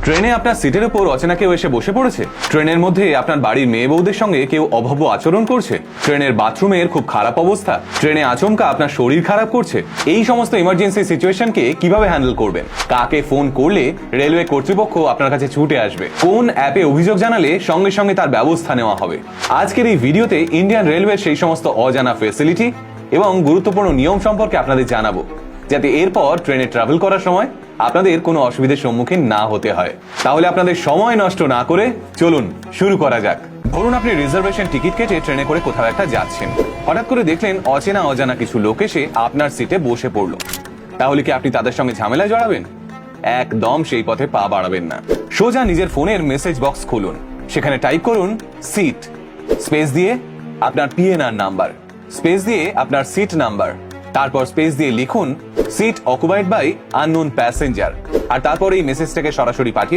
ট্রেনে আপনার সিটের উপর অচেনা কেউ এসে বসে পড়েছে, ট্রেনের মধ্যে আপনার বাড়ির মেয়ে বউদের সঙ্গে কেউ অভব্য আচরণ করছে, ট্রেনের বাথরুমের খুব খারাপ অবস্থা, ট্রেনে আচমকা আপনার শরীর খারাপ করছে। এই সমস্ত ইমার্জেন্সি সিচুয়েশনকে কিভাবে হ্যান্ডেল করবেন? কাকে ফোন করলে রেলওয়ে কর্তৃপক্ষ আপনার কাছে ছুটে আসবে? কোন অ্যাপে অভিযোগ জানালে সঙ্গে সঙ্গে তার ব্যবস্থা নেওয়া হবে? আজকের এই ভিডিওতে ইন্ডিয়ান রেলওয়ের সেই সমস্ত অজানা ফেসিলিটি এবং গুরুত্বপূর্ণ নিয়ম সম্পর্কে আপনাদের জানাবো, যাতে এরপর ট্রেনে ট্রাভেল করার সময় আপনাদের কোনো অসুবিধার সম্মুখীন না হতে হয়। তাহলে আপনাদের সময় নষ্ট না করে চলুন শুরু করা যাক। ধরুন আপনি রিজার্ভেশন টিকিট কেটে ট্রেনে করে কোথাও একটা যাচ্ছেন, হঠাৎ করে দেখলেন অজানা কিছু লোক এসে আপনার সিটে বসে পড়লো। তাহলে কি আপনি তাদের সঙ্গে ঝামেলায় জড়াবেন? একদম সেই পথে পা বাড়াবেন না। সোজা নিজের ফোনের মেসেজ বক্স খুলুন, সেখানে টাইপ করুন সিট, স্পেস দিয়ে আপনার পিএনআর নাম্বার, স্পেস দিয়ে আপনার সিট নাম্বার, তারপর স্পেস দিয়ে লিখুন seat occupied by unknown passenger, আর তারপর এই মেসেজটাকে সরাসরি পাঠিয়ে